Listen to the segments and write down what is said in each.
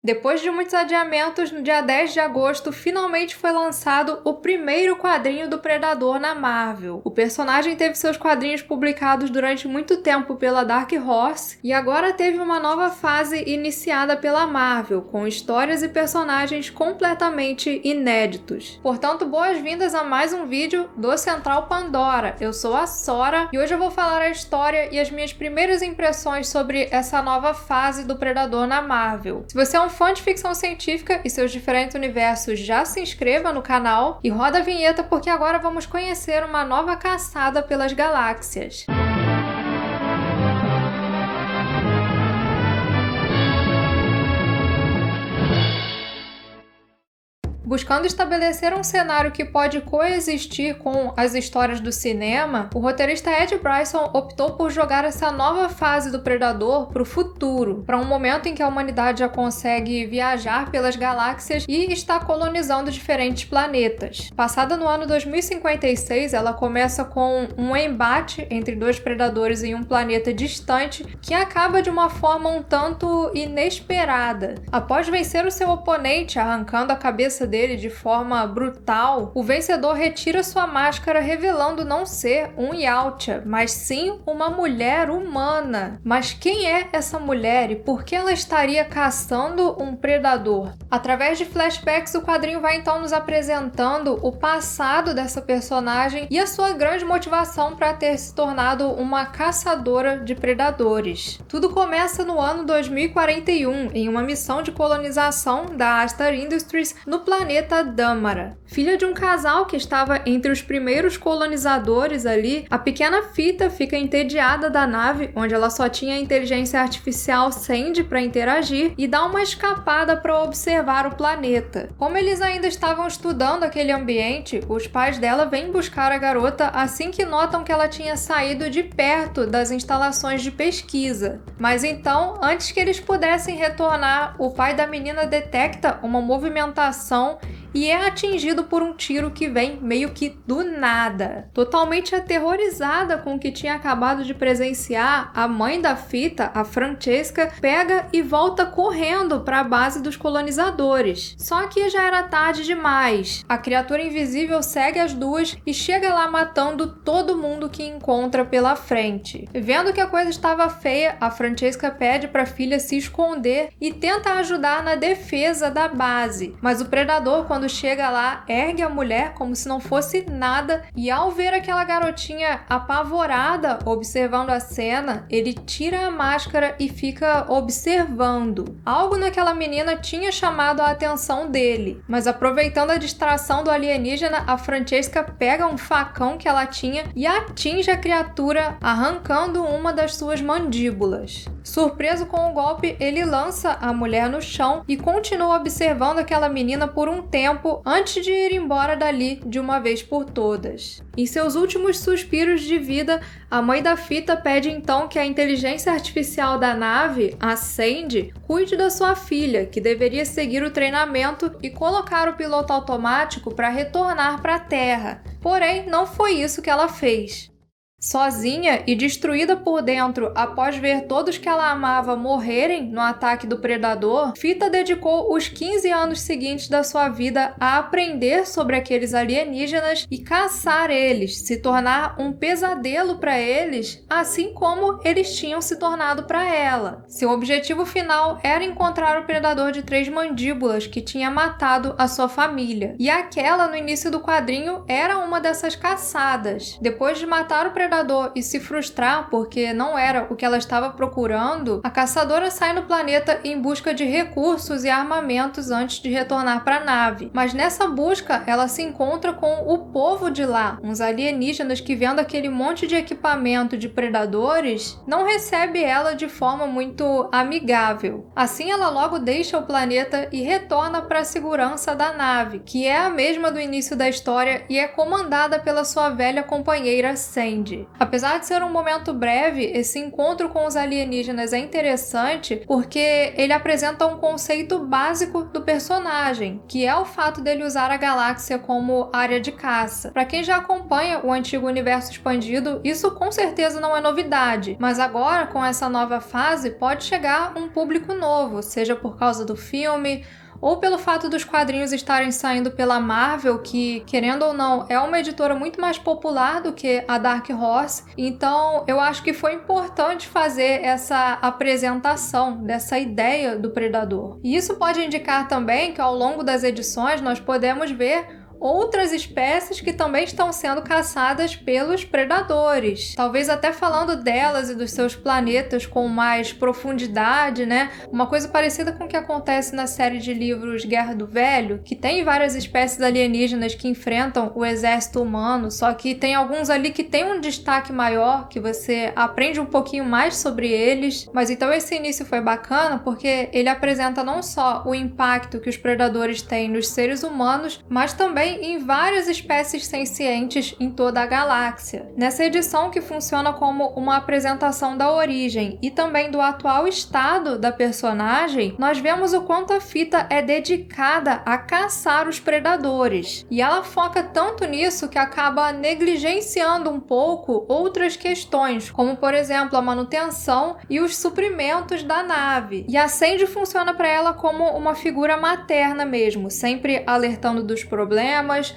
Depois de muitos adiamentos, no dia 10 de agosto, finalmente foi lançado o primeiro quadrinho do Predador na Marvel. O personagem teve seus quadrinhos publicados durante muito tempo pela Dark Horse e agora teve uma nova fase iniciada pela Marvel, com histórias e personagens completamente inéditos. Portanto, boas-vindas a mais um vídeo do Central Pandora. Eu sou a Sora e hoje eu vou falar a história e as minhas primeiras impressões sobre essa nova fase do Predador na Marvel. Se você é um fã de ficção científica e seus diferentes universos, já se inscreva no canal e roda a vinheta porque agora vamos conhecer uma nova caçada pelas galáxias. Buscando estabelecer um cenário que pode coexistir com as histórias do cinema, o roteirista Ed Brisson optou por jogar essa nova fase do Predador para o futuro, para um momento em que a humanidade já consegue viajar pelas galáxias e está colonizando diferentes planetas. Passada no ano 2056, ela começa com um embate entre dois predadores em um planeta distante que acaba de uma forma um tanto inesperada. Após vencer o seu oponente arrancando a cabeça dele de forma brutal, o vencedor retira sua máscara revelando não ser um Yautja, mas sim uma mulher humana. Mas quem é essa mulher e por que ela estaria caçando um predador? Através de flashbacks, o quadrinho vai então nos apresentando o passado dessa personagem e a sua grande motivação para ter se tornado uma caçadora de predadores. Tudo começa no ano 2041, em uma missão de colonização da Astar Industries no planeta Damara. Filha de um casal que estava entre os primeiros colonizadores ali, a pequena Fita fica entediada da nave, onde ela só tinha a inteligência artificial Sandy para interagir, e dá uma escapada para observar o planeta. Como eles ainda estavam estudando aquele ambiente, os pais dela vêm buscar a garota assim que notam que ela tinha saído de perto das instalações de pesquisa. Mas então, antes que eles pudessem retornar, o pai da menina detecta uma movimentação e é atingido por um tiro que vem meio que do nada. Totalmente aterrorizada com o que tinha acabado de presenciar, a mãe da Fita, a Francesca, pega e volta correndo para a base dos colonizadores. Só que já era tarde demais. A criatura invisível segue as duas e chega lá matando todo mundo que encontra pela frente. Vendo que a coisa estava feia, a Francesca pede para a filha se esconder e tenta ajudar na defesa da base. Mas o predador, quando chega lá, ergue a mulher como se não fosse nada e ao ver aquela garotinha apavorada observando a cena, ele tira a máscara e fica observando. Algo naquela menina tinha chamado a atenção dele, mas aproveitando a distração do alienígena, a Francesca pega um facão que ela tinha e atinge a criatura, arrancando uma das suas mandíbulas. Surpreso com o golpe, ele lança a mulher no chão e continua observando aquela menina por um tempo antes de ir embora dali de uma vez por todas. Em seus últimos suspiros de vida, a mãe da Fita pede então que a inteligência artificial da nave, a Sandy, cuide da sua filha, que deveria seguir o treinamento e colocar o piloto automático para retornar para a Terra. Porém, não foi isso que ela fez. Sozinha e destruída por dentro após ver todos que ela amava morrerem no ataque do predador, Fita dedicou os 15 anos seguintes da sua vida a aprender sobre aqueles alienígenas e caçar eles, se tornar um pesadelo para eles, assim como eles tinham se tornado para ela. Seu objetivo final era encontrar o predador de 3 mandíbulas que tinha matado a sua família. E aquela no início do quadrinho era uma dessas caçadas. Depois de matar o predador e se frustrar porque não era o que ela estava procurando, a caçadora sai no planeta em busca de recursos e armamentos antes de retornar para a nave. Mas nessa busca, ela se encontra com o povo de lá, uns alienígenas que, vendo aquele monte de equipamento de predadores, não recebe ela de forma muito amigável. Assim, ela logo deixa o planeta e retorna para a segurança da nave, que é a mesma do início da história e é comandada pela sua velha companheira Sandy. Sandy. Apesar de ser um momento breve, esse encontro com os alienígenas é interessante porque ele apresenta um conceito básico do personagem, que é o fato dele usar a galáxia como área de caça. Para quem já acompanha o antigo universo expandido, isso com certeza não é novidade, mas agora, com essa nova fase, pode chegar um público novo, seja por causa do filme ou pelo fato dos quadrinhos estarem saindo pela Marvel, que, querendo ou não, é uma editora muito mais popular do que a Dark Horse. Então, eu acho que foi importante fazer essa apresentação dessa ideia do Predador. E isso pode indicar também que, ao longo das edições, nós podemos ver outras espécies que também estão sendo caçadas pelos predadores. Talvez até falando delas e dos seus planetas com mais profundidade, né? Uma coisa parecida com o que acontece na série de livros Guerra do Velho, que tem várias espécies alienígenas que enfrentam o exército humano, só que tem alguns ali que tem um destaque maior, que você aprende um pouquinho mais sobre eles. Mas então esse início foi bacana porque ele apresenta não só o impacto que os predadores têm nos seres humanos, mas também em várias espécies sencientes em toda a galáxia. Nessa edição, que funciona como uma apresentação da origem e também do atual estado da personagem, nós vemos o quanto a fita é dedicada a caçar os predadores. E ela foca tanto nisso que acaba negligenciando um pouco outras questões, como por exemplo a manutenção e os suprimentos da nave. E a Sandy funciona para ela como uma figura materna mesmo, sempre alertando dos problemas,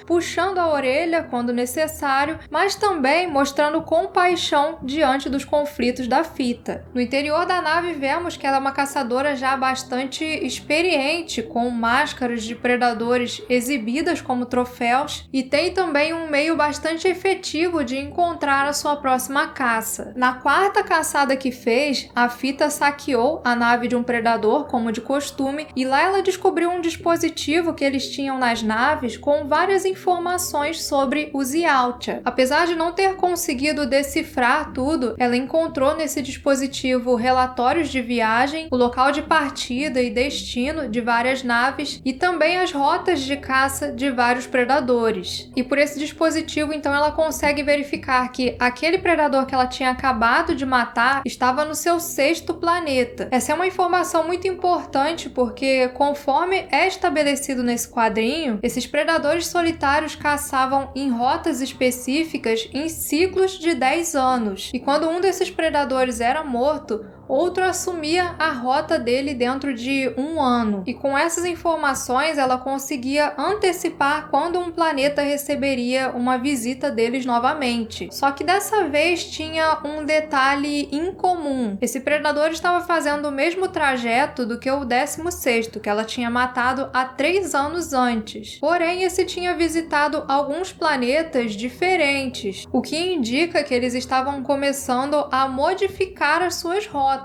puxando a orelha quando necessário, mas também mostrando compaixão diante dos conflitos da fita. No interior da nave vemos que ela é uma caçadora já bastante experiente, com máscaras de predadores exibidas como troféus, e tem também um meio bastante efetivo de encontrar a sua próxima caça. Na quarta caçada que fez, a fita saqueou a nave de um predador, como de costume, e lá ela descobriu um dispositivo que eles tinham nas naves com várias informações sobre os Yautja. Apesar de não ter conseguido decifrar tudo, ela encontrou nesse dispositivo relatórios de viagem, o local de partida e destino de várias naves e também as rotas de caça de vários predadores. E por esse dispositivo, então, ela consegue verificar que aquele predador que ela tinha acabado de matar estava no seu 6º planeta. Essa é uma informação muito importante porque, conforme é estabelecido nesse quadrinho, esses predadores solitários caçavam em rotas específicas em ciclos de 10 anos. E quando um desses predadores era morto, outro assumia a rota dele dentro de 1 ano. E com essas informações, ela conseguia antecipar quando um planeta receberia uma visita deles novamente. Só que dessa vez tinha um detalhe incomum. Esse predador estava fazendo o mesmo trajeto do que o 16º, que ela tinha matado há 3 anos antes. Porém, esse tinha visitado alguns planetas diferentes, o que indica que eles estavam começando a modificar as suas rotas.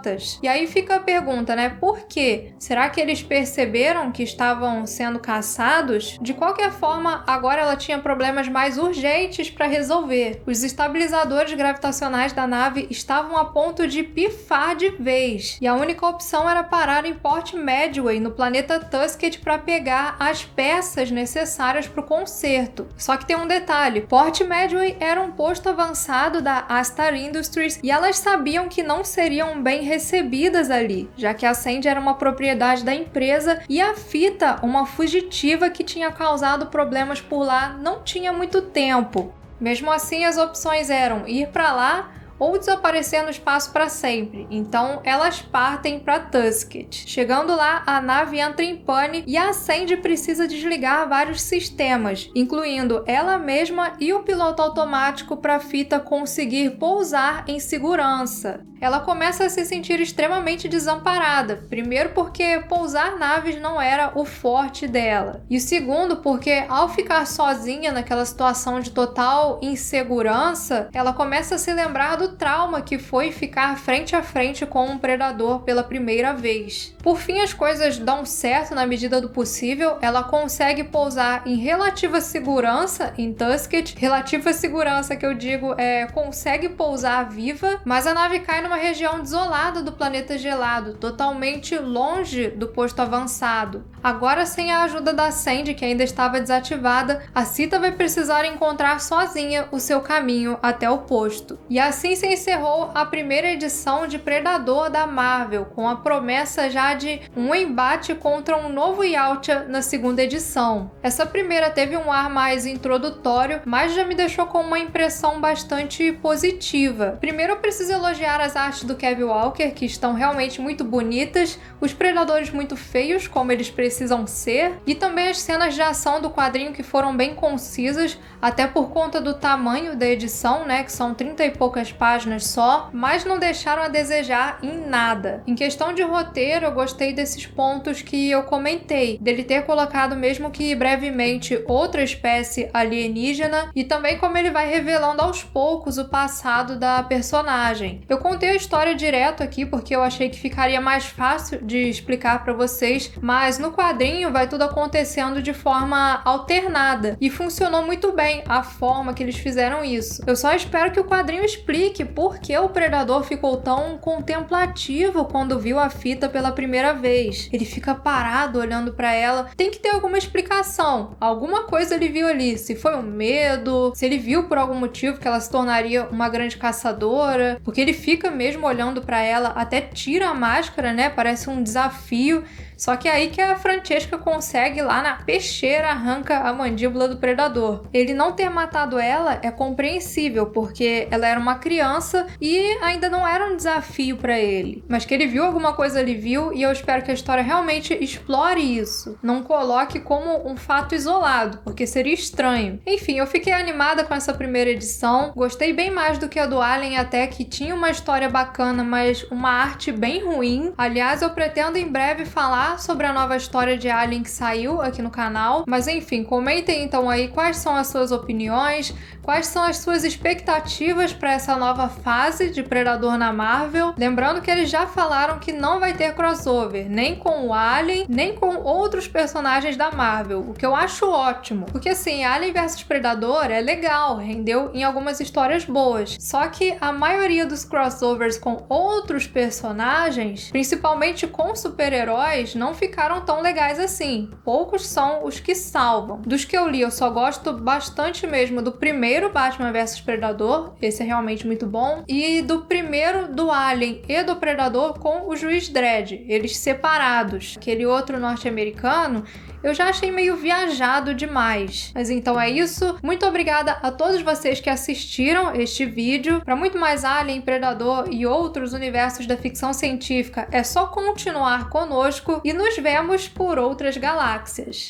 E aí fica a pergunta, né? Por quê? Será que eles perceberam que estavam sendo caçados? De qualquer forma, agora ela tinha problemas mais urgentes para resolver. Os estabilizadores gravitacionais da nave estavam a ponto de pifar de vez. E a única opção era parar em Port Medway, no planeta Tusket, para pegar as peças necessárias para o conserto. Só que tem um detalhe. Port Medway era um posto avançado da Astar Industries e elas sabiam que não seriam bem recebidas ali, já que a Sandy era uma propriedade da empresa e a fita, uma fugitiva que tinha causado problemas por lá, não tinha muito tempo. Mesmo assim, as opções eram ir para lá ou desaparecer no espaço para sempre. Então, elas partem para Tusket. Chegando lá, a nave entra em pane e a Sandy precisa desligar vários sistemas, incluindo ela mesma e o piloto automático para a fita conseguir pousar em segurança. Ela começa a se sentir extremamente desamparada. Primeiro porque pousar naves não era o forte dela. E segundo porque ao ficar sozinha naquela situação de total insegurança, ela começa a se lembrar do do trauma que foi ficar frente a frente com um predador pela primeira vez. Por fim, as coisas dão certo na medida do possível, ela consegue pousar em relativa segurança em Tuskegee. Relativa segurança que eu digo consegue pousar viva, mas a nave cai numa região desolada do planeta gelado, totalmente longe do posto avançado. Agora, sem a ajuda da Sandy, que ainda estava desativada, a Sita vai precisar encontrar sozinha o seu caminho até o posto. E assim se encerrou a primeira edição de Predador da Marvel, com a promessa já de um embate contra um novo Yautja na segunda edição. Essa primeira teve um ar mais introdutório, mas já me deixou com uma impressão bastante positiva. Primeiro eu preciso elogiar as artes do Kevin Walker, que estão realmente muito bonitas, os predadores muito feios, como eles precisam ser, e também as cenas de ação do quadrinho que foram bem concisas, até por conta do tamanho da edição, né, que são 30 e poucas páginas só, mas não deixaram a desejar em nada. Em questão de roteiro, eu gostei desses pontos que eu comentei, dele ter colocado mesmo que brevemente outra espécie alienígena e também como ele vai revelando aos poucos o passado da personagem. Eu contei a história direto aqui porque eu achei que ficaria mais fácil de explicar para vocês, mas no quadrinho vai tudo acontecendo de forma alternada e funcionou muito bem a forma que eles fizeram isso. Eu só espero que o quadrinho explique por que o predador ficou tão contemplativo quando viu a fita pela primeira vez. Ele fica parado olhando para ela. Tem que ter alguma explicação. Alguma coisa ele viu ali. Se foi um medo, se ele viu por algum motivo que ela se tornaria uma grande caçadora, porque ele fica mesmo olhando para ela, até tira a máscara, né? Parece um desafio. Só que é aí que a Francesca consegue, lá na peixeira, arranca a mandíbula do predador. Ele não ter matado ela é compreensível, porque ela era uma criança e ainda não era um desafio para ele. Mas que ele viu alguma coisa, ele viu, e eu espero que a história realmente explore isso. Não coloque como um fato isolado, porque seria estranho. Enfim, eu fiquei animada com essa primeira edição. Gostei bem mais do que a do Alien, até, que tinha uma história bacana, mas uma arte bem ruim. Aliás, eu pretendo em breve falar sobre a nova história de Alien que saiu aqui no canal, mas enfim, comentem então aí quais são as suas opiniões, quais são as suas expectativas para essa nova fase de Predador na Marvel. Lembrando que eles já falaram que não vai ter crossover, nem com o Alien, nem com outros personagens da Marvel, o que eu acho ótimo, porque assim, Alien vs Predador é legal, rendeu em algumas histórias boas, só que a maioria dos crossovers com outros personagens, principalmente com super-heróis, não ficaram tão legais assim. Poucos são os que salvam. Dos que eu li, eu só gosto bastante mesmo do primeiro Batman vs Predador, esse é realmente muito bom, e do primeiro do Alien e do Predador com o Juiz Dredd, eles separados. Aquele outro norte-americano eu já achei meio viajado demais. Mas então é isso. Muito obrigada a todos vocês que assistiram este vídeo. Para muito mais Alien, Predador e outros universos da ficção científica, é só continuar conosco e nos vemos por outras galáxias.